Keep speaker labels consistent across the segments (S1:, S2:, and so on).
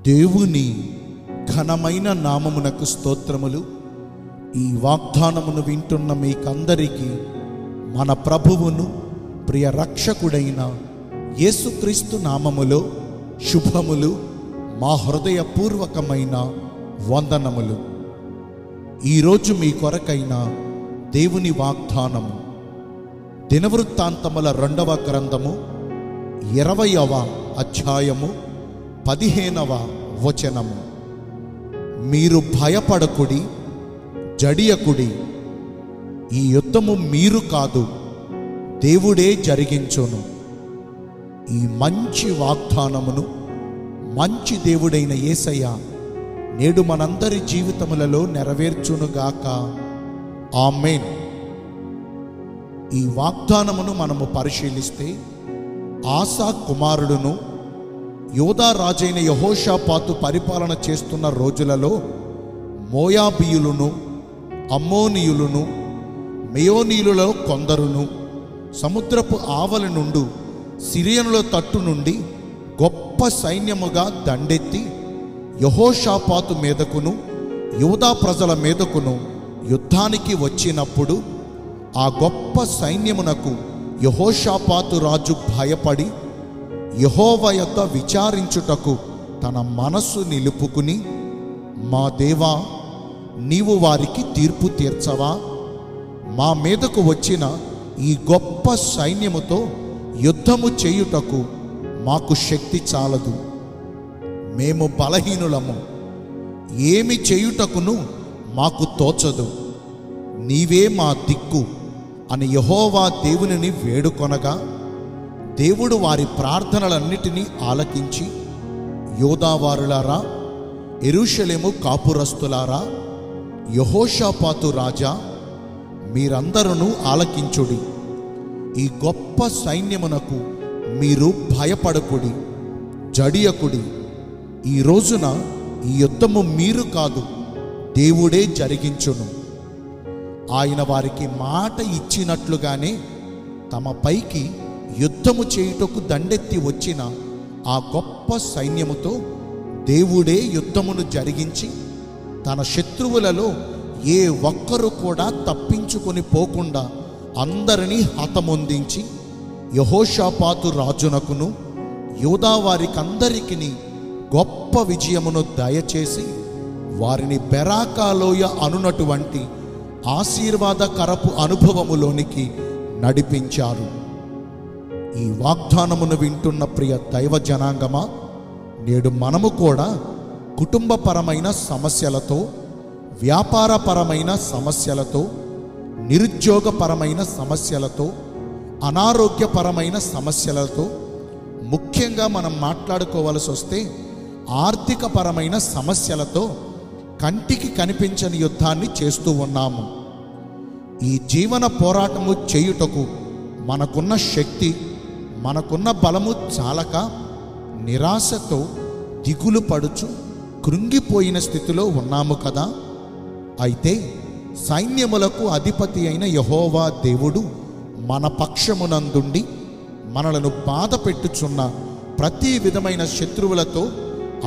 S1: దేవుని ఘనమైన నామమునకు స్తోత్రములు. ఈ వాగ్దానమును వింటున్న మీకందరికీ మన ప్రభువును ప్రియ రక్షకుడైన యేసుక్రీస్తు నామములో శుభములు, మా హృదయపూర్వకమైన వందనములు. ఈరోజు మీ కొరకైన దేవుని వాగ్దానము దినవృత్తాంతముల 2వ గ్రంథము 20వ అధ్యాయము 15వ వచనము. మీరు భయపడకుడి, జడియకుడి, ఈ యుద్ధము మీరు కాదు, దేవుడే జరిగించును. ఈ మంచి వాగ్దానమును మంచి దేవుడైన యేసయ్య నేడు మనందరి జీవితములలో నెరవేర్చునుగాక. ఆమేన్. ఈ వాగ్దానమును మనము పరిశీలిస్తే, ఆసా కుమారుడును యోధా రాజైన యెహోషాపాతు పరిపాలన చేస్తున్న రోజులలో మోయాబీయులను, అమ్మోనీయులను, మెయోనీయులలో కొందరును సముద్రపు ఆవలి నుండి సిరియనుల తట్టు నుండి గొప్ప సైన్యముగా దండెత్తి యెహోషాపాతు మీదకును యూదా ప్రజల మీదకును యుద్ధానికి వచ్చినప్పుడు ఆ గొప్ప సైన్యమునకు యెహోషాపాతు రాజు భయపడి యెహోవా యొద్ద విచారించుటకు తన మనస్సు నిలుపుకుని, మా దేవా, నీవు వారికి తీర్పు తీర్చవా? మా మీదకు వచ్చిన ఈ గొప్ప సైన్యముతో యుద్ధము చేయుటకు మాకు శక్తి చాలదు, మేము బలహీనులము, ఏమి చేయుటకును మాకు తోచదు, నీవే మా దిక్కు అని యెహోవా దేవునిని వేడుకొనగా, దేవుడు వారి ప్రార్థనలన్నిటినీ ఆలకించి, యోధావారులారా, యెరూషలేము కాపురస్తులారా, యెహోషాపాతు రాజా, మీరందరూ ఆలకించుడి. ఈ గొప్ప సైన్యమునకు మీరు భయపడకుడి, జడియకుడి. ఈ రోజున ఈ యుద్ధము మీరు కాదు, దేవుడే జరిగించును. ఆయన వారికి మాట ఇచ్చినట్లుగానే తమ పైకి యుద్ధము చేయుటకు దండెత్తి వచ్చిన ఆ గొప్ప సైన్యముతో దేవుడే యుద్ధమును జరిగించి తన శత్రువులలో ఏ ఒక్కరు కూడా తప్పించుకొని పోకుండా అందరినీ హతమొందించి యెహోషాపాతు రాజునకును యూదా వారికందరికీ గొప్ప విజయమును దయచేసి వారిని బెరాకాలోయ అనునటువంటి ఆశీర్వాదకరపు అనుభవములోనికి నడిపించారు. ఈ వాగ్దానమును వింటున్న ప్రియ దైవ జనాంగమా, నేడు మనము కూడా కుటుంబపరమైన సమస్యలతో, వ్యాపారపరమైన సమస్యలతో, నిరుద్యోగపరమైన సమస్యలతో, అనారోగ్యపరమైన సమస్యలతో, ముఖ్యంగా మనం మాట్లాడుకోవాల్సి వస్తే ఆర్థికపరమైన సమస్యలతో కంటికి కనిపించని యుద్ధాన్ని చేస్తూ ఉన్నాము. ఈ జీవన పోరాటము చేయుటకు మనకున్న శక్తి, మనకున్న బలము చాలక నిరాశతో దిగులు పడుచు కృంగిపోయిన స్థితిలో ఉన్నాము కదా. అయితే సైన్యములకు అధిపతి అయిన యెహోవా దేవుడు మన పక్షమునందుండి మనలను బాధ పెట్టుచున్న ప్రతి విధమైన శత్రువులతో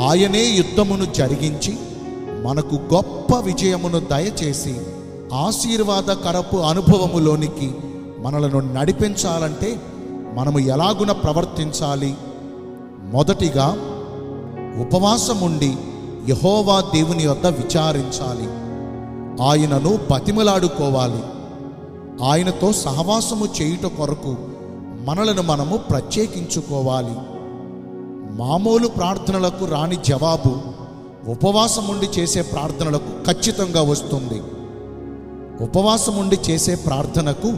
S1: ఆయనే యుద్ధమును జరిగించి మనకు గొప్ప విజయమును దయచేసి ఆశీర్వాదకరపు అనుభవములోనికి మనలను నడిపించాలంటే మనము ఎలాగున ప్రవర్తించాలి? మొదటిగా ఉపవాసముండి యెహోవా దేవుని వద్ద విచారించాలి, ఆయనను బతిమలాడుకోవాలి. ఆయనతో సహవాసము చేయుట కొరకు మనలను మనము ప్రత్యేకించుకోవాలి. మామూలు ప్రార్థనలకు రాని జవాబు ఉపవాసముండి చేసే ప్రార్థనలకు ఖచ్చితంగా వస్తుంది. ఉపవాసముండి చేసే ప్రార్థనకు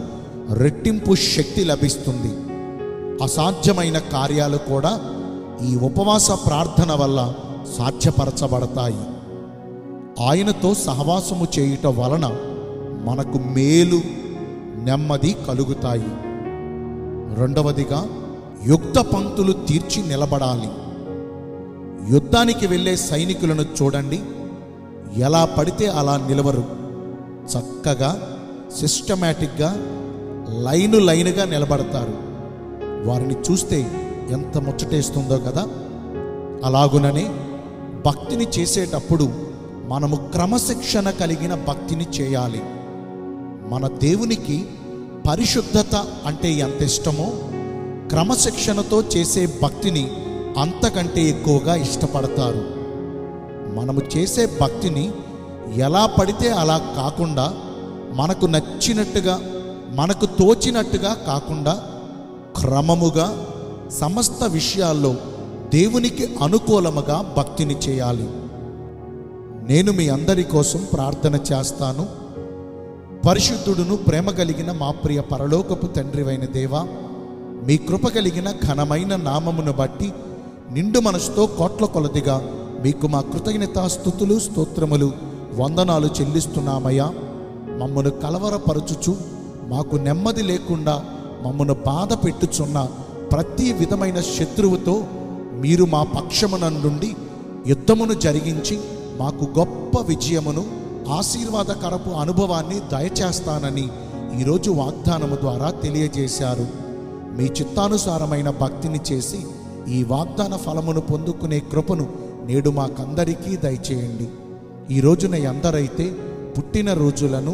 S1: రెట్టింపు శక్తి లభిస్తుంది. అసాధ్యమైన కార్యాలు కూడా ఈ ఉపవాస ప్రార్థన వల్ల సాధ్యపరచబడతాయి. ఆయనతో సహవాసము చేయుట వలన మనకు మేలు, నెమ్మది కలుగుతాయి. రెండవదిగా, యుక్త పంక్తులు తీర్చి నిలబడాలి. యుద్ధానికి వెళ్ళే సైనికులను చూడండి, ఎలా పడితే అలా నిలవరు. చక్కగా సిస్టమేటిక్గా లైనుగా నిలబడతారు. వారిని చూస్తే ఎంత ముచ్చటేస్తుందో కదా. అలాగుననే భక్తిని చేసేటప్పుడు మనము క్రమశిక్షణ కలిగిన భక్తిని చేయాలి. మన దేవునికి పరిశుద్ధత అంటే ఎంత ఇష్టమో క్రమశిక్షణతో చేసే భక్తిని అంతకంటే ఎక్కువగా ఇష్టపడతారు. మనము చేసే భక్తిని ఎలా పడితే అలా కాకుండా, మనకు నచ్చినట్టుగా, మనకు తోచినట్టుగా కాకుండా క్రమముగా సమస్త విషయాల్లో దేవునికి అనుకూలముగా భక్తిని చేయాలి. నేను మీ అందరి కోసం ప్రార్థన చేస్తాను. పరిశుద్ధుడును ప్రేమ కలిగిన మా ప్రియ పరలోకపు తండ్రివైన దేవా, మీ కృప కలిగిన ఘనమైన నామమును బట్టి నిండు మనసుతో కోట్ల కొలదిగా మీకు మా కృతజ్ఞతాస్తుతులు, స్తోత్రములు, వందనాలు చెల్లిస్తున్నామయ్యా. మమ్మను కలవరపరచుచు మాకు నెమ్మది లేకుండా మమ్మను బాధ పెట్టుచున్న ప్రతి విధమైన శత్రువుతో మీరు మా పక్షమునందుండి యుద్ధమును జరిగించి మాకు గొప్ప విజయమును, ఆశీర్వాదకరపు అనుభవాన్ని దయచేస్తానని ఈరోజు వాగ్దానము ద్వారా తెలియజేశారు. మీ చిత్తానుసారమైన భక్తిని చేసి ఈ వాగ్దాన ఫలమును పొందుకునే కృపను నేడు మాకందరికీ దయచేయండి. ఈ రోజున ఎందరైతే పుట్టిన రోజులను,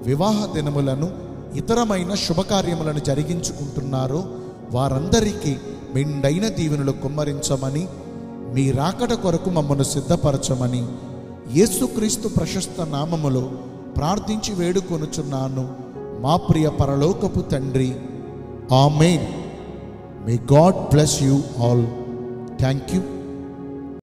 S1: వివాహ దినములను, ఇతరమైన శుభకార్యములను జరిగించుకుంటున్నారో వారందరికీ మెండైన దీవెనలు కుమ్మరించమని, మీ రాకడ కొరకు మమ్మను సిద్ధపరచమని యేసుక్రీస్తు ప్రశస్త నామములో ప్రార్థించి వేడుకొనుచున్నాను మా ప్రియ పరలోకపు తండ్రి. ఆమేన్. May God bless you all. Thank you.